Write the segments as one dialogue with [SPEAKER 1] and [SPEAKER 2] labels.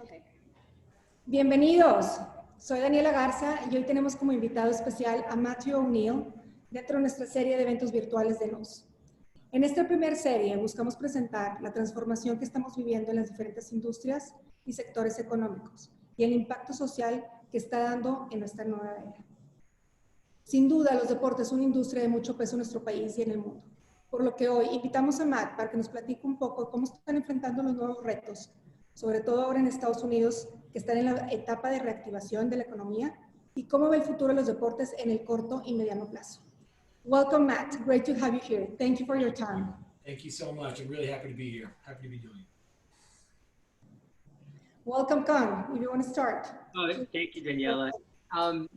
[SPEAKER 1] Okay. Bienvenidos, soy Daniela Garza y hoy tenemos como invitado especial a Matthew O'Neill dentro de nuestra serie de eventos virtuales de NOS. En esta primera serie buscamos presentar la transformación que estamos viviendo en las diferentes industrias y sectores económicos y el impacto social que está dando en nuestra nueva era. Sin duda, los deportes son una industria de mucho peso en nuestro país y en el mundo, por lo que hoy invitamos a Matt para que nos platique un poco cómo están enfrentando los nuevos retos, sobre todo ahora en Estados Unidos, que están en la etapa de reactivación de la economía, y cómo ve el futuro de los deportes en el corto y mediano plazo. Welcome, Matt. Great to have you here. Thank you for your time.
[SPEAKER 2] Thank you so much. I'm really happy to be here. Happy to be doing it.
[SPEAKER 1] Welcome, Con. If you want to start.
[SPEAKER 3] Thank you, Daniela.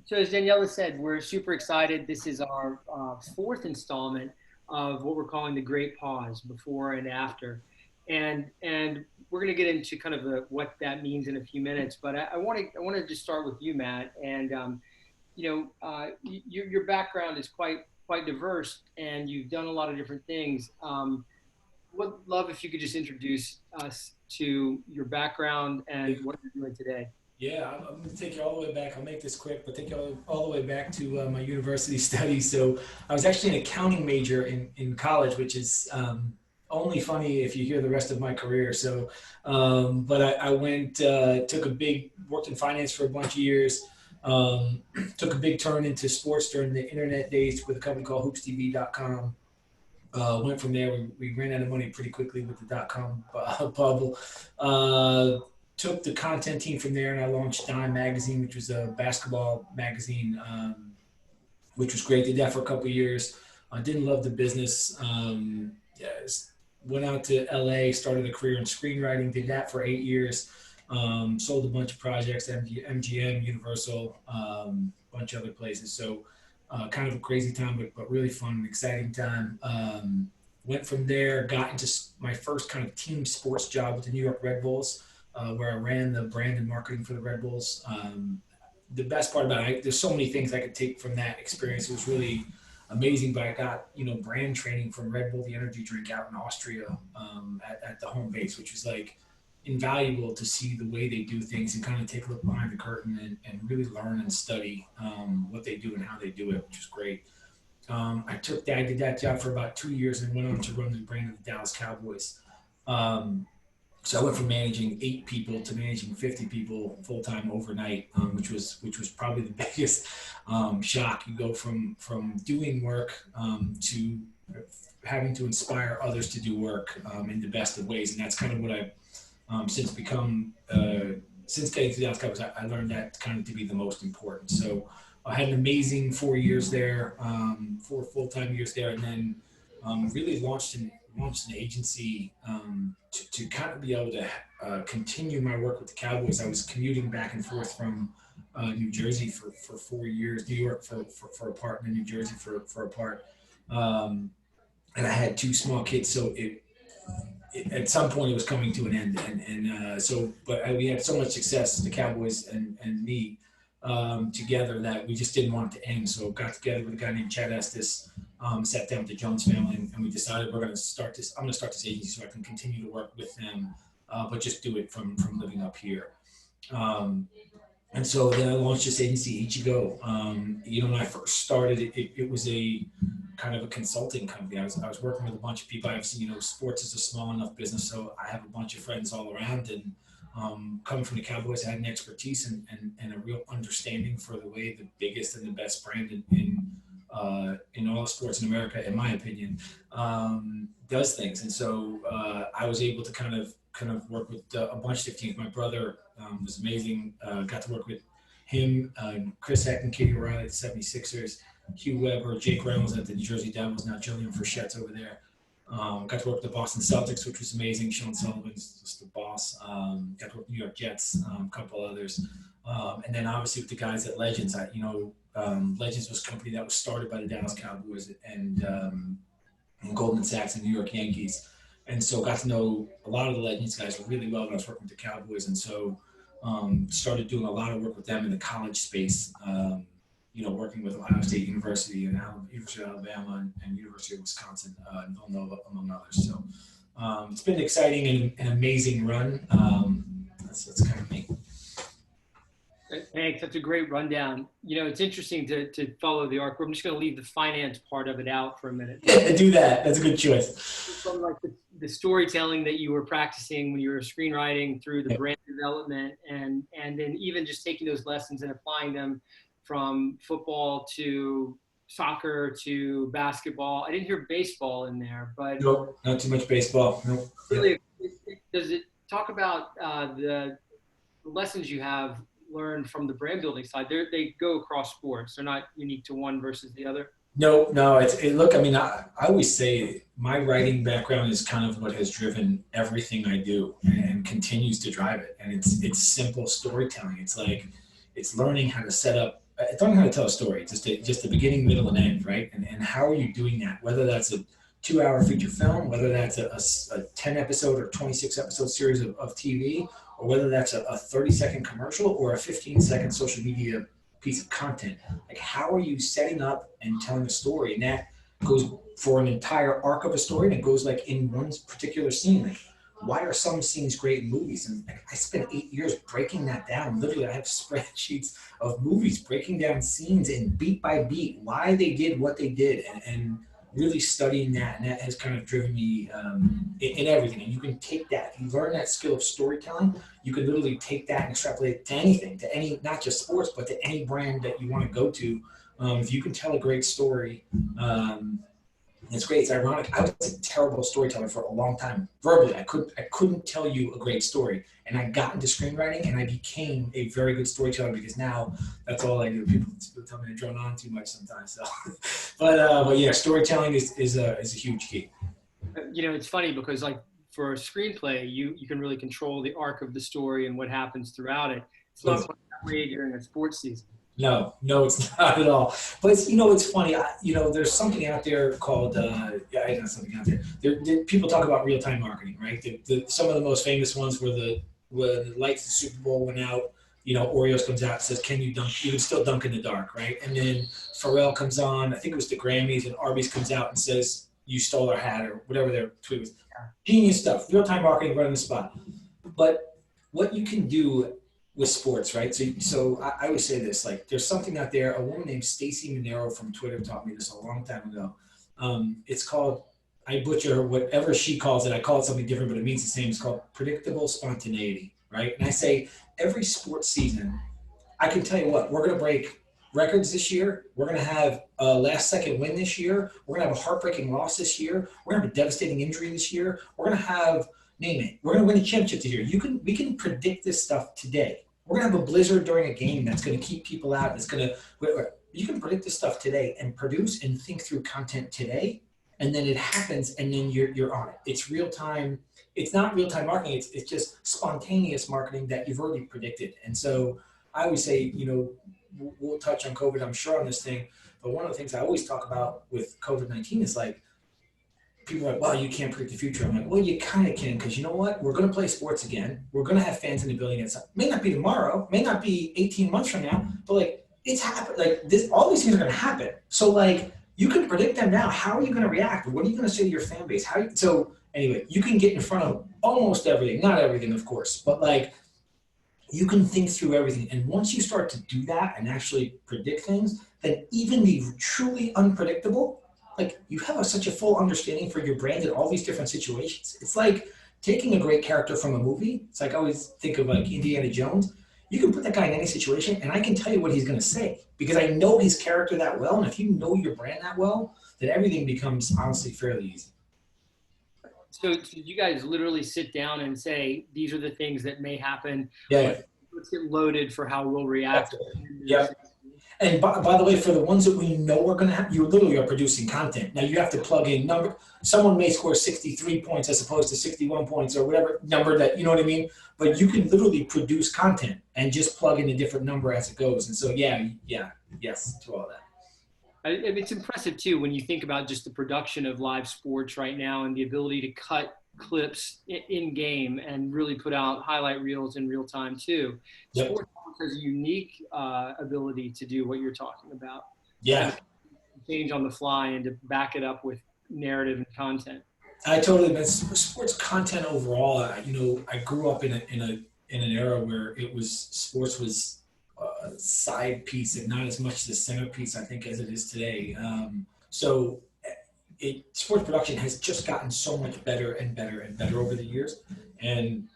[SPEAKER 3] So as Daniela said, we're super excited. This is our fourth installment of what we're calling the Great Pause, before and after. And we're going to get into kind of what that means in a few minutes. But I want to just start with you, Matt. And your background is quite diverse, and you've done a lot of different things. Would love if you could just introduce us to your background and what you're doing today.
[SPEAKER 2] Yeah, I'm going to take you all the way back. I'll make this quick, but take you all the way back to my university studies. So I was actually an accounting major in college, which is only funny if you hear the rest of my career. So, but I went, worked in finance for a bunch of years, took a big turn into sports during the internet days with a company called hoopstv.com. Went from there. We ran out of money pretty quickly with the .com bubble. Took the content team from there, and I launched Dime Magazine, which was a basketball magazine, which was great. Did that for a couple of years. I didn't love the business. Went out to LA, started a career in screenwriting, did that for 8 years. Sold a bunch of projects, MGM, Universal, bunch of other places. So kind of a crazy time, but really fun and exciting time. Went from there, got into my first kind of team sports job with the New York Red Bulls, where I ran the brand and marketing for the Red Bulls. The best part about it, there's so many things I could take from that experience. It was really amazing, but I got, brand training from Red Bull, the energy drink, out in Austria at the home base, which was like invaluable to see the way they do things and kind of take a look behind the curtain and really learn and study what they do and how they do it, which was great. I did that job for about 2 years and went on to run the brand of the Dallas Cowboys. So I went from managing 8 people to managing 50 people full-time overnight, which was probably the biggest shock. You go from doing work to having to inspire others to do work in the best of ways. And that's kind of what I've since getting to Dallas Cowboys, I learned that kind of to be the most important. So I had an amazing 4 years there, 4 full-time years there, and then really launched an agency to kind of be able to continue my work with the Cowboys. I was commuting back and forth from New Jersey for 4 years, New York for a part, and then New Jersey for a part. And I had 2 small kids, so it at some point it was coming to an end. But we had so much success, the Cowboys and me, together, that we just didn't want it to end. So got together with a guy named Chad Estes, sat down with the Jones family, and we decided I'm going to start this agency so I can continue to work with them, but just do it from living up here. And so then I launched this agency, Ichi Go. When I first started, it was a kind of a consulting company. I was working with a bunch of people. Obviously, sports is a small enough business, so I have a bunch of friends all around. And coming from the Cowboys, I had an expertise and a real understanding for the way the biggest and the best brand in all sports in America, in my opinion, does things. And so I was able to kind of work with a bunch of teams. My brother was amazing. Got to work with him, Chris Heck and Katie O'Reilly at the 76ers, Hugh Weber, Jake Reynolds at the New Jersey Devils, now Jillian Frichette's over there. Got to work with the Boston Celtics, which was amazing. Sean Sullivan's just the boss. Got to work with New York Jets, a couple others. And then obviously with the guys at Legends, Legends was a company that was started by the Dallas Cowboys and Goldman Sachs and New York Yankees. And so got to know a lot of the Legends guys really well when I was working with the Cowboys. And so started doing a lot of work with them in the college space, working with Ohio State University and University of Alabama and University of Wisconsin and Villanova, among others. So it's been an exciting and amazing run. That's kind of me.
[SPEAKER 3] Thanks. That's a great rundown. It's interesting to follow the arc. I'm just going to leave the finance part of it out for a minute.
[SPEAKER 2] Yeah, do that. That's a good choice.
[SPEAKER 3] From like the storytelling that you were practicing when you were screenwriting through the
[SPEAKER 2] Yeah.
[SPEAKER 3] brand development and then even just taking those lessons and applying them from football to soccer to basketball. I didn't hear baseball in there, but
[SPEAKER 2] Nope, not too much baseball. Nope.
[SPEAKER 3] really, does it talk about the lessons you have learned from the brand building side? They go across sports. They're not unique to one versus the other.
[SPEAKER 2] No. Look, I mean, I always say my writing background is kind of what has driven everything I do and continues to drive it. And it's simple storytelling. It's learning how to set up, it's learning how to tell a story, just the beginning, middle, and end, right? And how are you doing that? Whether that's a 2-hour feature film, whether that's a 10 episode or 26 episode series of TV, or whether that's a 30-second commercial or a 15-second social media piece of content. Like, how are you setting up and telling a story? And that goes for an entire arc of a story, and it goes like in one particular scene. Like, why are some scenes great in movies? And like, I spent 8 years breaking that down. Literally, I have spreadsheets of movies breaking down scenes and beat by beat, why they did what they did, and really studying that. And that has kind of driven me in everything. And you can take that, if you learn that skill of storytelling, you can literally take that and extrapolate it to anything, to any, not just sports, but to any brand that you want to go to. If you can tell a great story, it's great. It's ironic. I was a terrible storyteller for a long time. Verbally, I couldn't tell you a great story. And I got into screenwriting, and I became a very good storyteller because now that's all I do. People tell me I drone on too much sometimes. So, but yeah, storytelling is a huge key.
[SPEAKER 3] It's funny because like for a screenplay, you can really control the arc of the story and what happens throughout it. It's not quite that way during a sports season.
[SPEAKER 2] No, it's not at all. But it's funny. There's something out there called I know something out there. People talk about real-time marketing, right? Some of the most famous ones were when the lights of the Super Bowl went out. Oreos comes out and says, "Can you dunk? You can still dunk in the dark," right? And then Pharrell comes on. I think it was the Grammys, and Arby's comes out and says, "You stole our hat," or whatever their tweet was. Genius stuff. Real-time marketing, right on the spot. But what you can do with sports, right? So I always say this, like, there's something out there. A woman named Stacey Monero from Twitter taught me this a long time ago. It's called, I butcher whatever she calls it. I call it something different, but it means the same. It's called predictable spontaneity, right? And I say every sports season, I can tell you what, we're going to break records this year. We're going to have a last second win this year. We're going to have a heartbreaking loss this year. We're going to have a devastating injury this year. We're going to have, name it, we're going to win a championship this year. We can predict this stuff today. We're going to have a blizzard during a game that's going to keep people out. You can predict this stuff today and produce and think through content today. And then it happens, and then you're on it. It's real time. It's not real time marketing. It's just spontaneous marketing that you've already predicted. And so I always say, we'll touch on COVID, I'm sure, on this thing. But one of the things I always talk about with COVID-19 is like, people are like, well, you can't predict the future. I'm like, well, you kind of can, because you know what? We're going to play sports again. We're going to have fans in the building. It may not be tomorrow, may not be 18 months from now, but like, it's happened. Like this, all these things are going to happen. So like, you can predict them now. How are you going to react? What are you going to say to your fan base? So anyway, you can get in front of almost everything, not everything, of course, but like, you can think through everything. And once you start to do that and actually predict things, then even the truly unpredictable, like you have such a full understanding for your brand in all these different situations. It's like taking a great character from a movie. It's like I always think of like Indiana Jones. You can put that guy in any situation and I can tell you what he's going to say because I know his character that well. And if you know your brand that well, then everything becomes honestly fairly easy.
[SPEAKER 3] So you guys literally sit down and say, these are the things that may happen.
[SPEAKER 2] Yeah.
[SPEAKER 3] Let's get loaded for how we'll react.
[SPEAKER 2] Yeah. And by the way, for the ones that we know are going to happen, you literally are producing content. Now you have to plug in number. Someone may score 63 points as opposed to 61 points or whatever number that, you know what I mean? But you can literally produce content and just plug in a different number as it goes. And so, yes to all that.
[SPEAKER 3] It's impressive too when you think about just the production of live sports right now and the ability to cut clips in game and really put out highlight reels in real time too.
[SPEAKER 2] Yep.
[SPEAKER 3] Sports has a unique ability to do what you're talking about.
[SPEAKER 2] Yeah.
[SPEAKER 3] To change on the fly and to back it up with narrative and content.
[SPEAKER 2] I totally miss sports content overall. I grew up in an era where sports was side piece and not as much the centerpiece, I think, as it is today. Sports production has just gotten so much better and better and better over the years. And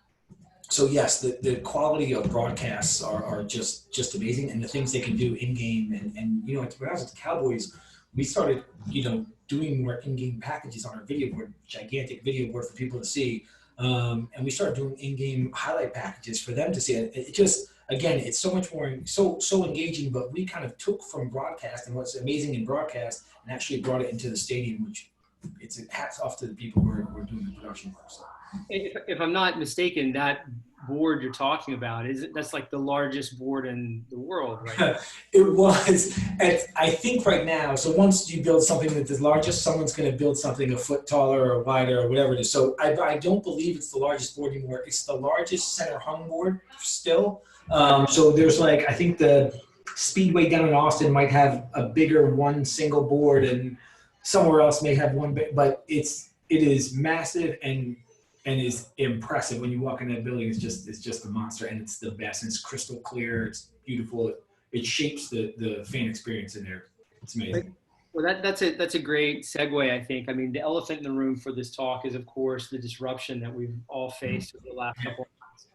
[SPEAKER 2] so yes, the quality of broadcasts are just amazing, and the things they can do in game. And you know, when I was at the Cowboys, we started, you know, doing more in-game packages on our video board, gigantic video board for people to see. And we started doing in-game highlight packages for them to see. It just, again, it's so much more, so engaging, but we kind of took from broadcast and what's amazing in broadcast and actually brought it into the stadium, which it's a hats off to the people who are doing the production work. So.
[SPEAKER 3] If I'm not mistaken, that board you're talking about, that's like the largest board in the world, right?
[SPEAKER 2] It was. I think right now, so once you build something that's the largest, someone's going to build something a foot taller or wider or whatever it is. So I don't believe it's the largest board anymore. It's the largest center hung board still. So there's like, I think the Speedway down in Austin might have a bigger one single board, and somewhere else may have one, but it is massive and is impressive. When you walk in that building, it's just a monster, and it's the best. And it's crystal clear. It's beautiful. It shapes the fan experience in there. It's amazing.
[SPEAKER 3] Well, that's a great segue, I think. I mean, the elephant in the room for this talk is, of course, the disruption that we've all faced over the last couple of months,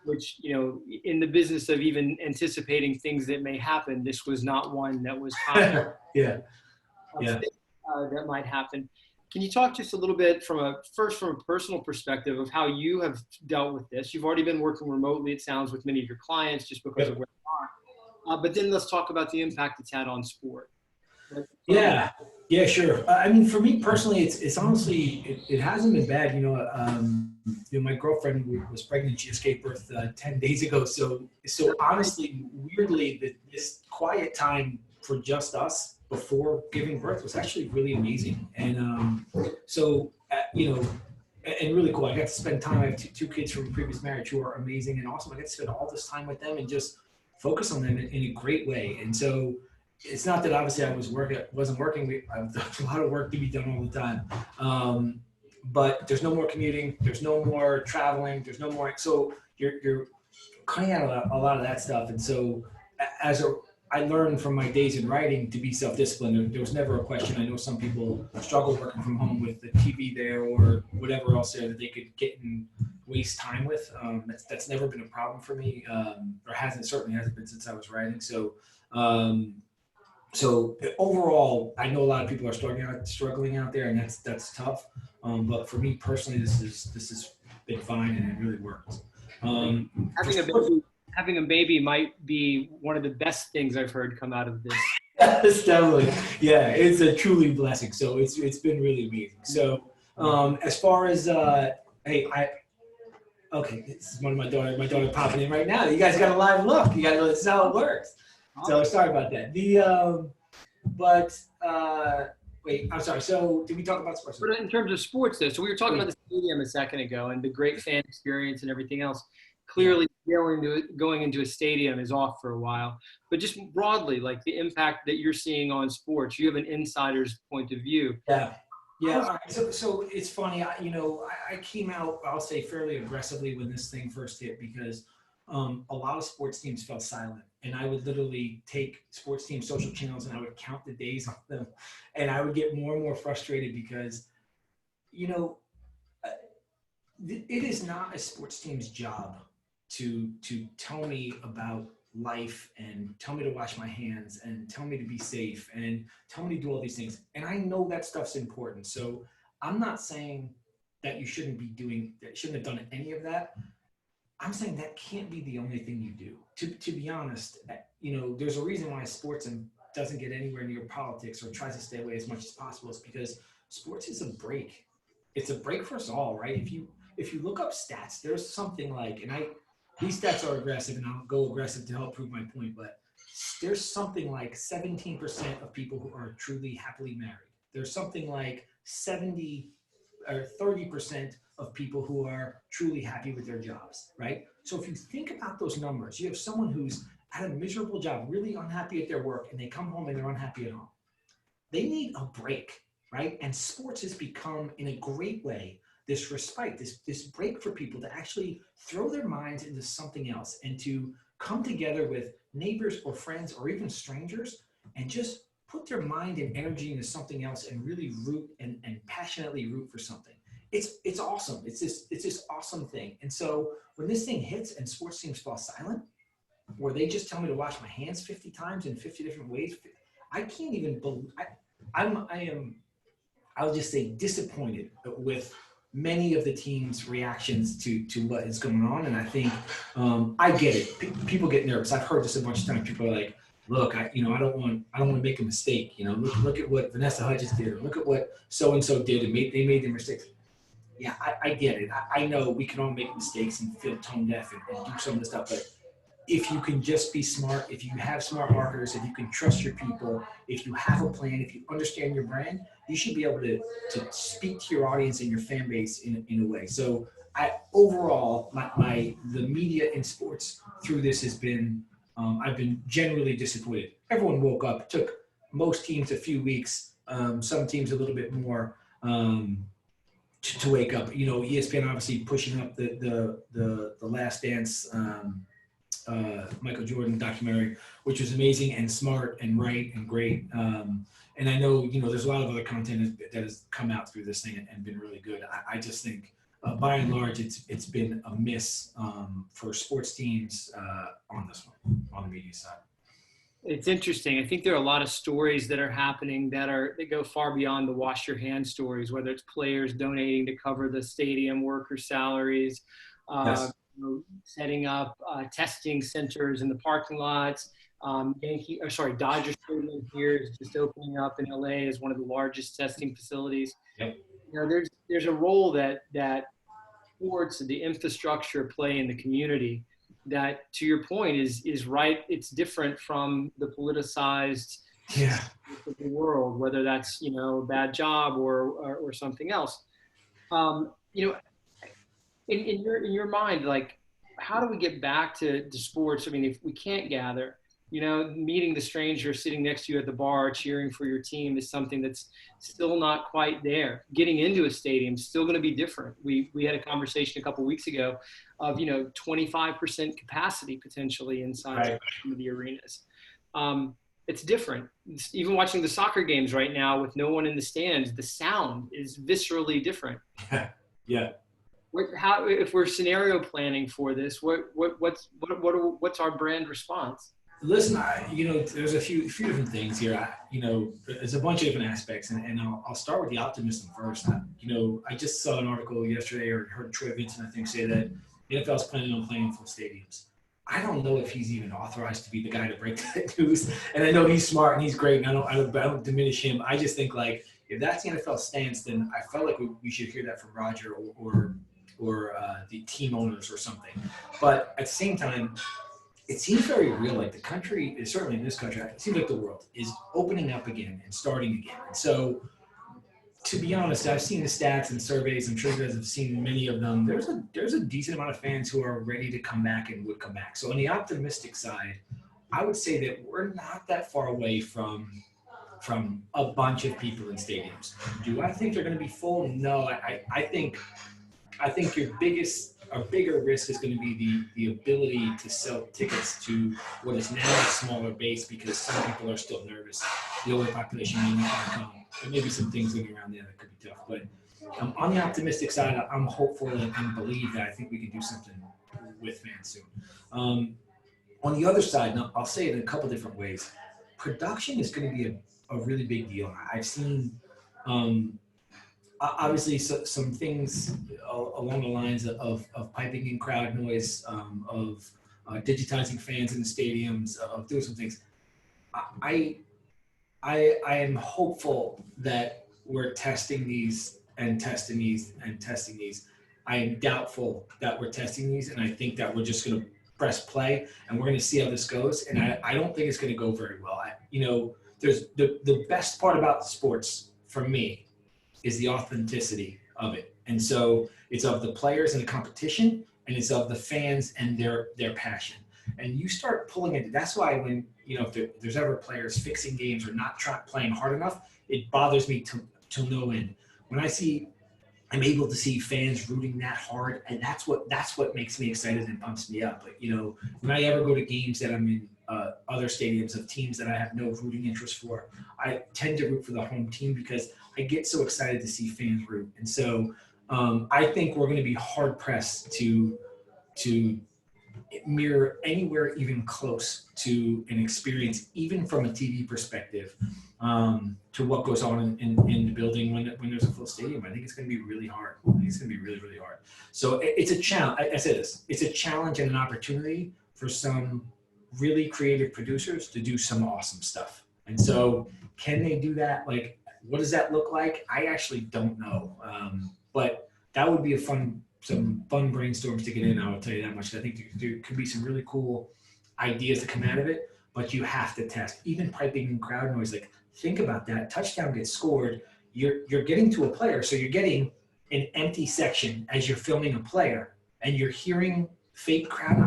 [SPEAKER 3] which, you know, in the business of even anticipating things that may happen, this was not one that was common.
[SPEAKER 2] Yeah.
[SPEAKER 3] That might happen. Can you talk just a little bit from a personal perspective of how you have dealt with this? You've already been working remotely, it sounds, with many of your clients just because of where you are. But then let's talk about the impact it's had on sport.
[SPEAKER 2] Yeah, sure. I mean, for me personally, it's honestly, it hasn't been bad. You know, my girlfriend was pregnant. She just gave birth 10 days ago. So honestly, weirdly, this quiet time for just us before giving birth was actually really amazing. And you know, and really cool. I got to spend time. I have two kids from a previous marriage who are amazing and awesome. I got to spend all this time with them and just focus on them in a great way. And so it's not that obviously I wasn't working. I've done a lot of work to be done all the time. But there's no more commuting. There's no more traveling. There's no more. So you're cutting out a lot of that stuff. And so I learned from my days in writing to be self-disciplined. There was never a question. I know some people struggle working from home with the TV there or whatever else there that they could get and waste time with. That's never been a problem for me, or certainly hasn't been since I was writing. So overall, I know a lot of people are struggling out there, and that's tough. But for me personally, this has been fine, and it really works.
[SPEAKER 3] Having a baby might be one of the best things I've heard come out of this.
[SPEAKER 2] Yes, definitely. Yeah, it's a truly blessing. So it's been really amazing. So as far as okay, this is one of my daughter popping in right now. You guys got a live look. You got to know this is how it works. So sorry about that. Wait, I'm sorry. So did we talk about sports?
[SPEAKER 3] But in terms of sports, though, so we were talking about the stadium a second ago and the great fan experience and everything else. Clearly, going into a stadium is off for a while. But just broadly, like the impact that you're seeing on sports, you have an insider's point of view.
[SPEAKER 2] Yeah. All right. So it's funny. I came out, I'll say, fairly aggressively when this thing first hit because a lot of sports teams fell silent. And I would literally take sports team social channels and I would count the days on them. And I would get more and more frustrated because, it is not a sports team's job to tell me about life and tell me to wash my hands and tell me to be safe and tell me to do all these things. And I know that stuff's important. So I'm not saying that you shouldn't have done any of that. I'm saying that can't be the only thing you do. To be honest, there's a reason why sports doesn't get anywhere near politics or tries to stay away as much as possible. It's because sports is a break. It's a break for us all, right? If you look up stats, there's something like, these stats are aggressive, and I'll go aggressive to help prove my point, but there's something like 17% of people who are truly happily married. There's something like 70 or 30% of people who are truly happy with their jobs, right? So if you think about those numbers, you have someone who's at a miserable job, really unhappy at their work, and they come home and they're unhappy at home. They need a break, right? And sports has become, in a great way, this respite, this break for people to actually throw their minds into something else and to come together with neighbors or friends or even strangers and just put their mind and energy into something else and really root and passionately root for something. It's awesome. It's this awesome thing. And so when this thing hits and sports teams fall silent, or they just tell me to wash my hands 50 times in 50 different ways, I can't even believe, I'll just say disappointed with many of the team's reactions to what is going on. And I think, I get it. People get nervous. I've heard this a bunch of times. People are like, look, I don't want to make a mistake. Look at what Vanessa Hudgens did, or look at what so-and-so did, and they made their mistakes. Yeah, I get it. I know we can all make mistakes and feel tone deaf and do some of this stuff, but if you can just be smart, if you have smart marketers, if you can trust your people, if you have a plan, if you understand your brand, you should be able to speak to your audience and your fan base in a way. So overall, the media in sports through this has been, I've been generally disappointed. Everyone woke up. It took most teams a few weeks, some teams a little bit more, to wake up. ESPN obviously pushing up the Last Dance, Michael Jordan documentary, which was amazing and smart and right and great. And I know, there's a lot of other content that has come out through this thing and been really good. I just think, by and large, it's been a miss for sports teams on this one, on the media side.
[SPEAKER 3] It's interesting. I think there are a lot of stories that are happening that go far beyond the wash your hands stories, whether it's players donating to cover the stadium worker salaries,
[SPEAKER 2] Yes.
[SPEAKER 3] Setting up testing centers in the parking lots. Dodger Stadium here is just opening up in LA as one of the largest testing facilities.
[SPEAKER 2] Yep.
[SPEAKER 3] There's a role that sports, the infrastructure play in the community that, to your point, is right. It's different from the politicized of the world, whether that's a bad job or something else. In your mind, like, how do we get back to sports? I mean, if we can't gather, meeting the stranger sitting next to you at the bar, cheering for your team is something that's still not quite there. Getting into a stadium is still going to be different. We had a conversation a couple of weeks ago of, 25% capacity potentially inside some of the arenas. It's different. Even watching the soccer games right now with no one in the stands, the sound is viscerally different.
[SPEAKER 2] Yeah.
[SPEAKER 3] If we're scenario planning for this, what's our brand response?
[SPEAKER 2] Listen, there's a few different things here. There's a bunch of different aspects, and I'll start with the optimism first. I just saw an article yesterday, or heard Troy Vincent, I think, say that the NFL is planning on playing full stadiums. I don't know if he's even authorized to be the guy to break that news. And I know he's smart and he's great, and I don't diminish him. I just think, like, if that's the NFL stance, then I felt like we should hear that from Roger or the team owners or something. But at the same time, it seems very real. Like, the country is, certainly in this country, it seems like the world is opening up again and starting again. And so, to be honest, I've seen the stats and surveys. I'm sure you guys have seen many of them. There's a decent amount of fans who are ready to come back and would come back. So on the optimistic side, I would say that we're not that far away from a bunch of people in stadiums. Do I think they're going to be full? No, I think our bigger risk is going to be the ability to sell tickets to what is now a smaller base, because some people are still nervous. The older population may not come. There may be some things going around there that could be tough. But on the optimistic side, I'm hopeful and believe that I think we can do something with fans soon. On the other side, and I'll say it in a couple different ways, production is going to be a really big deal. I've seen obviously some things along the lines of piping in crowd noise, of digitizing fans in the stadiums, of doing some things. I am hopeful that we're testing these and testing these and testing these. I am doubtful that we're testing these, and I think that we're just going to press play and we're going to see how this goes. And I don't think it's going to go very well. There's the best part about sports for me is the authenticity of it. And so it's of the players and the competition, and it's of the fans and their passion. And you start pulling it. That's why when, if there's ever players fixing games or not playing hard enough, it bothers me to no end. When I see I'm able to see fans rooting that hard, and that's what makes me excited and pumps me up. Like, you know, when I ever go to games that I'm in other stadiums of teams that I have no rooting interest for, I tend to root for the home team because I get so excited to see fans root. And so I think we're going to be hard pressed to mirror anywhere even close to an experience, even from a TV perspective, to what goes on in the building when there's a full stadium. I think it's going to be really hard. I think it's going to be really, really hard. So it's a challenge. I said this, it's a challenge and an opportunity for some really creative producers to do some awesome stuff. And so can they do that? Like, what does that look like? I actually don't know. But that would be some fun brainstorms to get in. I will tell you that much. I think there could be some really cool ideas that come out of it, but you have to test. Even piping in crowd noise, like, think about that. Touchdown gets scored. You're getting to a player, so you're getting an empty section as you're filming a player, and you're hearing fake crowd.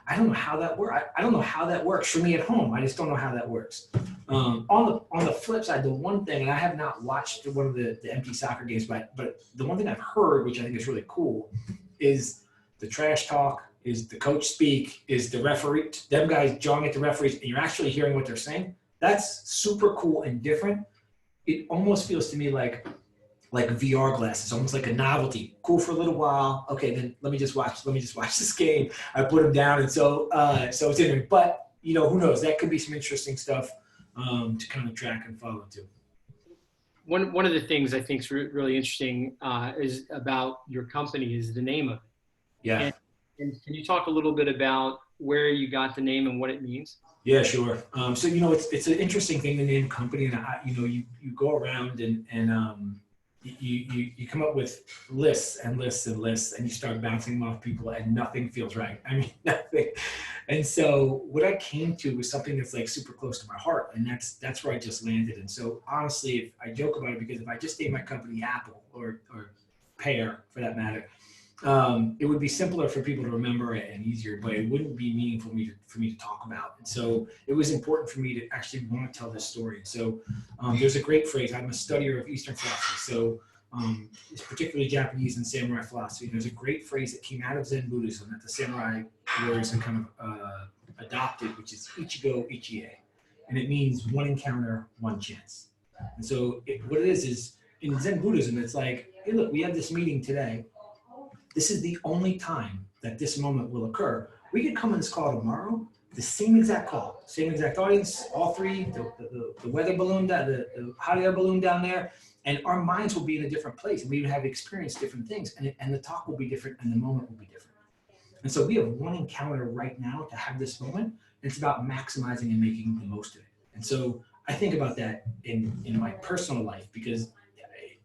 [SPEAKER 2] I don't know how that works. I don't know how that works for me at home. I just don't know how that works. On the flip side, the one thing, and I have not watched one of the empty soccer games, but the one thing I've heard, which I think is really cool, is the trash talk, is the coach speak, is the referee, them guys jawing at the referees, and you're actually hearing what they're saying. That's super cool and different. It almost feels to me like VR glasses, almost like a novelty. Cool for a little while. Okay, then let me just watch this game. I put them down, and so it's in there. But, you know, who knows? That could be some interesting stuff to kind of track and follow too.
[SPEAKER 3] One of the things I think is really interesting is about your company is the name of it.
[SPEAKER 2] Yeah.
[SPEAKER 3] And can you talk a little bit about where you got the name and what it means?
[SPEAKER 2] Yeah, sure. So, you know, it's an interesting thing to name a company, and you go around and you come up with lists and lists and lists, and you start bouncing them off people, and nothing feels right. I mean, nothing. And so what I came to was something that's like super close to my heart, and that's where I just landed. And so honestly, if I joke about it, because if I just named my company Apple or Pear for that matter, it would be simpler for people to remember it and easier, but it wouldn't be meaningful for me to talk about. And so it was important for me to actually want to tell this story. So there's a great phrase. I'm a studier of Eastern philosophy, so it's particularly Japanese and samurai philosophy. And there's a great phrase that came out of Zen Buddhism that the samurai warriors have kind of adopted, which is Ichi Go, and it means one encounter, one chance. And so what it is in Zen Buddhism, it's like, hey, look, we had this meeting today. This is the only time that this moment will occur. We could come on this call tomorrow, the same exact call, same exact audience, all three, the weather balloon, the hot air balloon down there, and our minds will be in a different place, and we would have experienced different things, and the talk will be different, and the moment will be different. And so we have one encounter right now to have this moment, and it's about maximizing and making the most of it. And so I think about that in my personal life, because,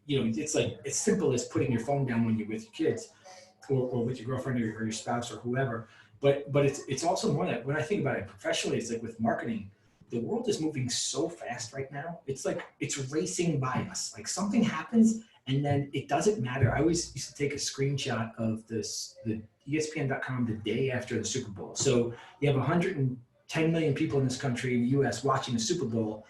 [SPEAKER 2] you know, it's like as simple as putting your phone down when you're with your kids, or with your girlfriend or your spouse or whoever. But it's also more that when I think about it professionally, it's like with marketing, the world is moving so fast right now. It's like it's racing by us. Like something happens and then it doesn't matter. I always used to take a screenshot of the ESPN.com the day after the Super Bowl. So you have 110 million people in this country, in the US, watching the Super Bowl.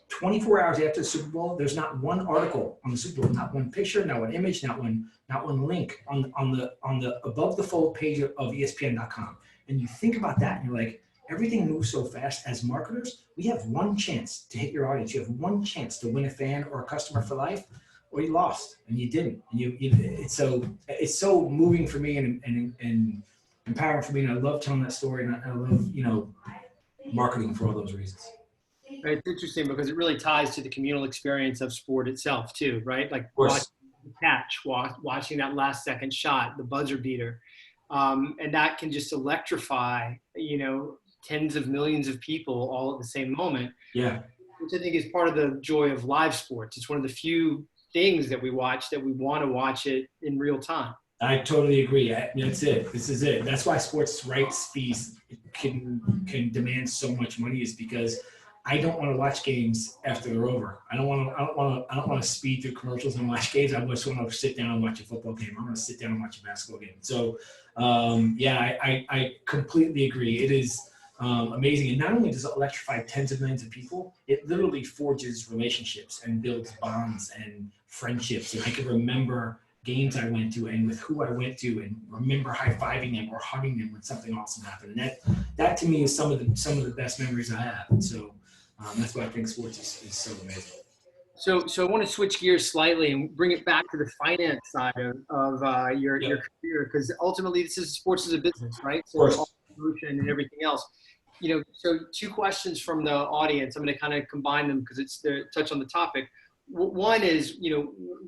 [SPEAKER 2] 24 hours after the Super Bowl, there's not one article on the Super Bowl, not one picture, not one image, not one link on the above the fold page of ESPN.com. And you think about that, and you're like, everything moves so fast. As marketers, we have one chance to hit your audience. You have one chance to win a fan or a customer for life, or you lost and you didn't. And it's so moving for me and empowering for me. And I love telling that story, and I love, you know, marketing for all those reasons.
[SPEAKER 3] Right. It's interesting because it really ties to the communal experience of sport itself too, right? Like watching the catch, watching that last second shot, the buzzer beater. And that can just electrify, you know, tens of millions of people all at the same moment.
[SPEAKER 2] Yeah.
[SPEAKER 3] Which I think is part of the joy of live sports. It's one of the few things that we watch that we want to watch it in real time.
[SPEAKER 2] I totally agree. That's it. This is it. That's why sports rights fees can demand so much money, is because I don't want to watch games after they're over. I don't want to speed through commercials and watch games. I just want to sit down and watch a football game. I want to sit down and watch a basketball game. So, I completely agree. It is amazing. And not only does it electrify tens of millions of people, it literally forges relationships and builds bonds and friendships. And I can remember games I went to and with who I went to, and remember high-fiving them or hugging them when something awesome happened. And that to me is some of the best memories I have. And so that's why I think sports is so amazing.
[SPEAKER 3] So I want to switch gears slightly and bring it back to the finance side of your career, because ultimately sports is a business, right? So all promotion and everything else. So two questions from the audience. I'm going to kind of combine them because it's the touch on the topic. One is,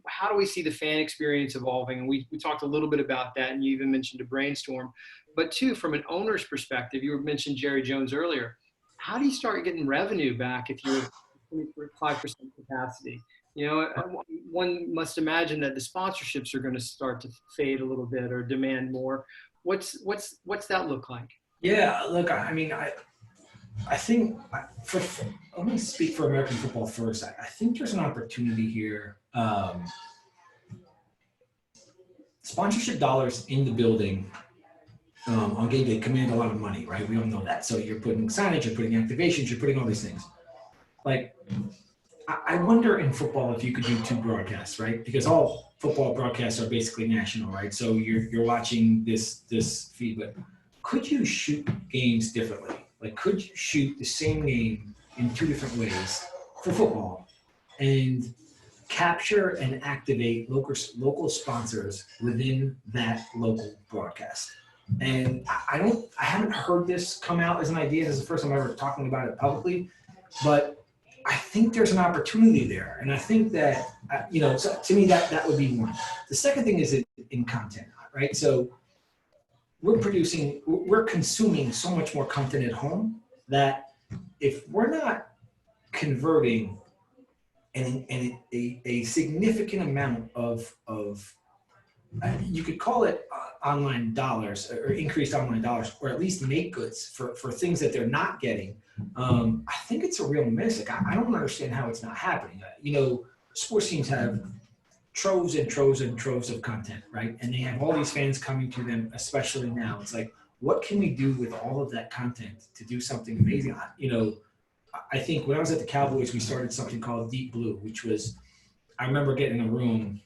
[SPEAKER 3] how do we see the fan experience evolving? And we talked a little bit about that, and you even mentioned a brainstorm. But two, from an owner's perspective, you mentioned Jerry Jones earlier. How do you start getting revenue back if you're 5% capacity? One must imagine that the sponsorships are going to start to fade a little bit or demand more. What's that look like?
[SPEAKER 2] Yeah, look, I mean, I think let me speak for American football first. I think there's an opportunity here. Sponsorship dollars in the building on game day command a lot of money, right? We all know that. So you're putting signage, you're putting activations, you're putting all these things. Like, I wonder in football if you could do two broadcasts, right? Because all football broadcasts are basically national, right? So you're watching this feed, but could you shoot games differently? Like, could you shoot the same game in two different ways for football and capture and activate local sponsors within that local broadcast? And I haven't heard this come out as an idea. This is the first time I'm ever talking about it publicly, but I think there's an opportunity there. And I think that, so to me, that would be one. The second thing is in content, right? So we're consuming so much more content at home that if we're not converting a significant amount of you could call it online dollars or increased online dollars, or at least make goods for things that they're not getting, I think it's a real miss. Like, I don't understand how it's not happening. Sports teams have troves and troves and troves of content, right? And they have all these fans coming to them, especially now. It's like, what can we do with all of that content to do something amazing? I think when I was at the Cowboys, we started something called Deep Blue, which was, I remember getting a room,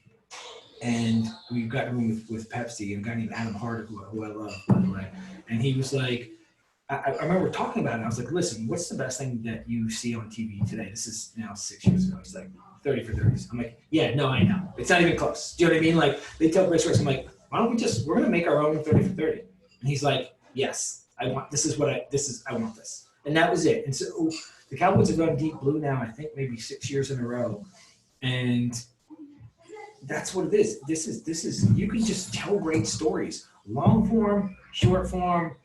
[SPEAKER 2] and we got a room with Pepsi, and a guy named Adam Harder, who I love, by the way. And he was like, I remember talking about it. I was like, listen, what's the best thing that you see on TV today? This is now 6 years ago. He's like, 30 for 30s. I'm like, yeah, no, I know. It's not even close. Do you know what I mean? Like, they tell great stories. I'm like, why don't we're going to make our own 30 for 30. And he's like, yes, I want this. I want this. And that was it. And so the Cowboys have gone Deep Blue now, I think maybe 6 years in a row. And that's what it is. This is, you can just tell great stories. Long form, short form,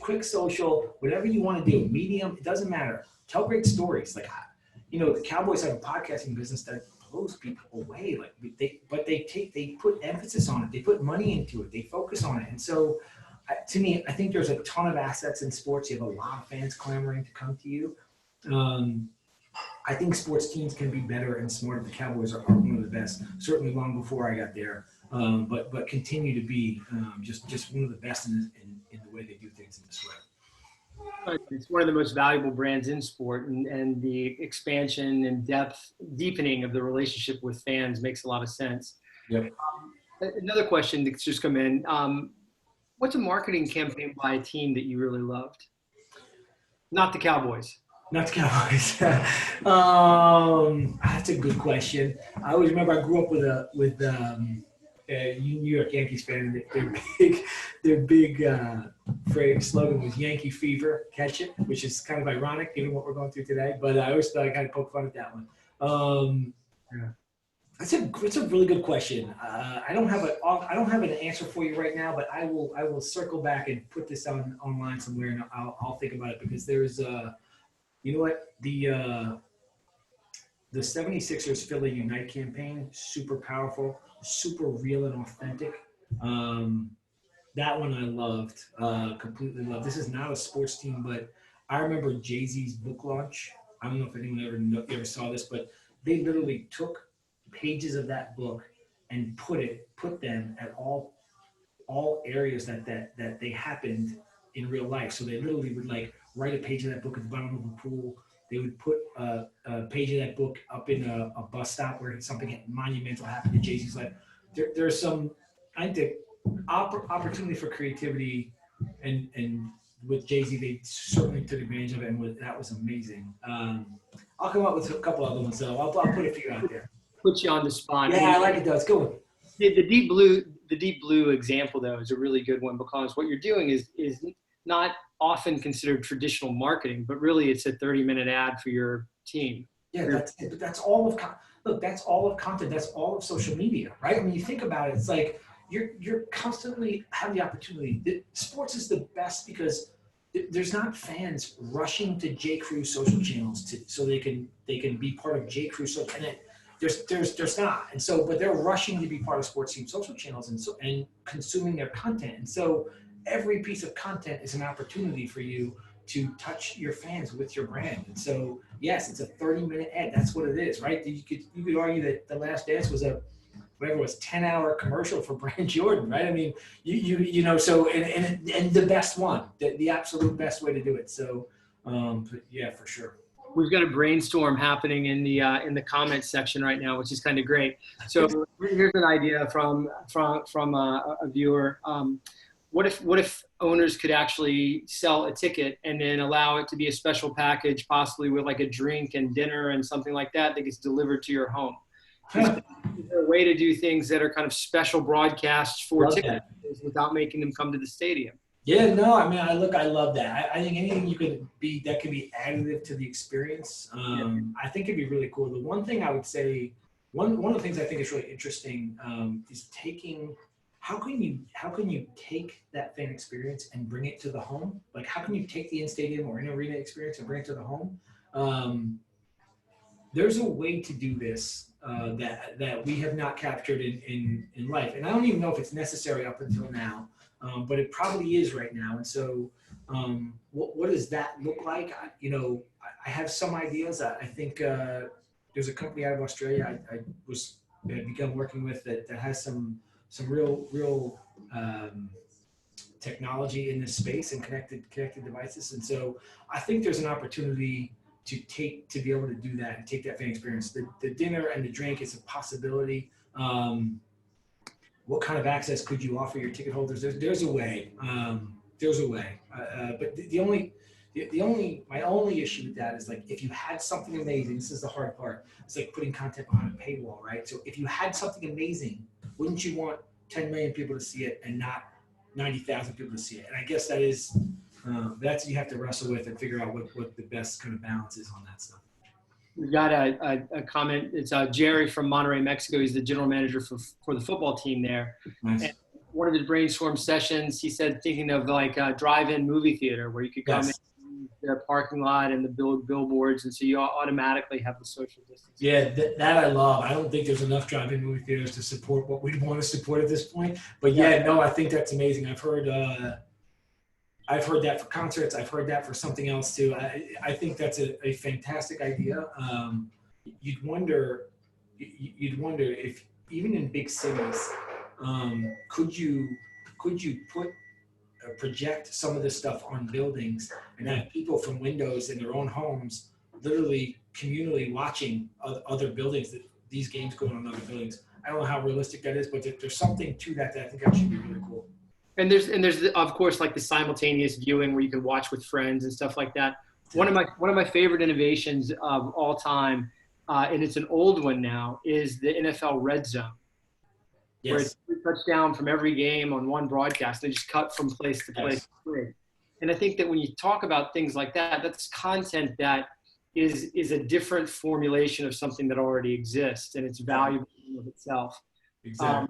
[SPEAKER 2] quick social, whatever you want to do, medium, it doesn't matter. Tell great stories. Like, the Cowboys have a podcasting business that blows people away. Like, they put emphasis on it. They put money into it. They focus on it. And so, to me, I think there's a ton of assets in sports. You have a lot of fans clamoring to come to you. I think sports teams can be better and smarter. The Cowboys are one of the best, certainly long before I got there, but continue to be just one of the best in the way they do things in this way.
[SPEAKER 3] It's one of the most valuable brands in sport, and the expansion and deepening of the relationship with fans makes a lot of sense.
[SPEAKER 2] Yep.
[SPEAKER 3] Another question that's just come in. What's a marketing campaign by a team that you really loved? Not the Cowboys.
[SPEAKER 2] Not the Cowboys. That's a good question. I always remember I grew up with New York Yankees fan. Their big slogan was Yankee Fever, catch it, which is kind of ironic given what we're going through today. But I always thought I kind of poke fun at that one. It's a really good question. I don't have an answer for you right now, but I will circle back and put this online somewhere, and I'll think about it, because there's you know what, the 76ers Philly Unite campaign, super powerful, super real and authentic. That one I loved, completely loved. This is not a sports team, but I remember Jay-Z's book launch. I don't know if anyone ever saw this, but they literally took pages of that book and put them at all areas that they happened in real life. So they literally would write a page of that book at the bottom of a pool. They would put a page of that book up in a bus stop where something monumental happened in Jay-Z's life. there's some, I think, opportunity for creativity, and with Jay-Z, they certainly took advantage of it, and that was amazing. I'll come up with a couple other ones, though. I'll put a few out there.
[SPEAKER 3] Put you on the spot.
[SPEAKER 2] Yeah, I like it, though. It's good one.
[SPEAKER 3] The deep blue example, though, is a really good one, because what you're doing is not often considered traditional marketing, but really it's a 30-minute ad for your team.
[SPEAKER 2] Yeah, that's it. But that's all of look. That's all of content. That's all of social media, right? I mean, you think about it. It's like you're constantly have the opportunity. Sports is the best because there's not fans rushing to J. Crew social channels so they can be part of J. Crew social. And there's not. And so, but they're rushing to be part of sports team social channels and consuming their content. And so, every piece of content is an opportunity for you to touch your fans with your brand. And so, yes, it's a 30-minute ad. That's what it is, right? You could argue that The Last Dance was a 10-hour commercial for Brand Jordan, right? I mean, you know, so and the best one, the absolute best way to do it. So, but yeah, for sure.
[SPEAKER 3] We've got a brainstorm happening in the comments section right now, which is kind of great. So here's an idea from a viewer. What if owners could actually sell a ticket and then allow it to be a special package, possibly with like a drink and dinner and something like that gets delivered to your home? Is there a way to do things that are kind of special broadcasts for tickets without making them come to the stadium?
[SPEAKER 2] Yeah, no, I mean, I love that. I think anything that could be additive to the experience. I think it'd be really cool. The one thing I would say, one of the things I think is really interesting is how can you take that fan experience and bring it to the home? Like, how can you take the in-stadium or in-arena experience and bring it to the home? There's a way to do this that we have not captured in life. And I don't even know if it's necessary up until now, but it probably is right now. And so what does that look like? I have some ideas. I think there's a company out of Australia I begun working with that has some real technology in this space and connected devices. And so I think there's an opportunity to be able to do that and take that fan experience. The dinner and the drink is a possibility. What kind of access could you offer your ticket holders? There's a way. But my only issue with that is, like, if you had something amazing, this is the hard part. It's like putting content behind a paywall, right? So if you had something amazing, wouldn't you want 10 million people to see it and not 90,000 people to see it? And I guess that's what you have to wrestle with and figure out what the best kind of balance is on that stuff.
[SPEAKER 3] We've got a comment. It's Jerry from Monterrey, Mexico. He's the general manager for the football team there. Nice. And one of his brainstorm sessions, he said, thinking of like a drive-in movie theater where you could come in the parking lot and the billboards, and so you automatically have the social distance. Yeah,
[SPEAKER 2] that I love. I don't think there's enough drive-in movie theaters to support what we'd want to support at this point. But no, I think that's amazing. I've heard that for concerts. I've heard that for something else too. I think that's a fantastic idea. You'd wonder if even in big cities, could you project some of this stuff on buildings and have people from windows in their own homes literally communally watching other buildings, that these games going on other buildings. I don't know how realistic that is, but there's something to that I think that should be really cool.
[SPEAKER 3] And there's of course, like the simultaneous viewing where you can watch with friends and stuff like that. One of my favorite innovations of all time, and it's an old one now, is the NFL Red Zone. Yes. Where it's a touchdown from every game on one broadcast. They just cut from place to place. Yes. And I think that when you talk about things like that, that's content that is a different formulation of something that already exists, and it's valuable in of itself.
[SPEAKER 2] Exactly.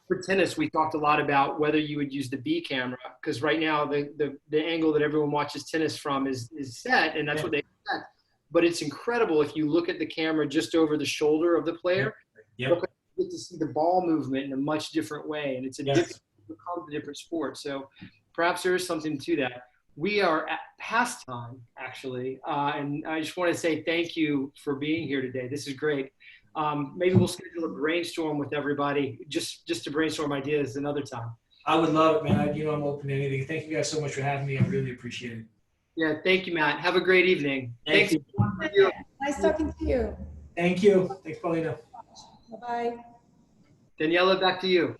[SPEAKER 3] For tennis, we talked a lot about whether you would use the B camera, because right now the angle that everyone watches tennis from is set, and that's what they expect. But it's incredible if you look at the camera just over the shoulder of the player.
[SPEAKER 2] Yep.
[SPEAKER 3] You get to see the ball movement in a much different way, and it's a different sport. So perhaps there is something to that. We are at past time, actually, and I just want to say thank you for being here today. This is great. Maybe we'll schedule a brainstorm with everybody just to brainstorm ideas another time.
[SPEAKER 2] I would love it, man. I'm open to anything. Thank you guys so much for having me. I really appreciate it.
[SPEAKER 3] Yeah, thank you, Matt. Have a great evening.
[SPEAKER 2] Thanks.
[SPEAKER 1] Nice talking to you.
[SPEAKER 2] Thank you. Thanks, Paulina.
[SPEAKER 1] Bye-bye.
[SPEAKER 3] Daniela, back to you.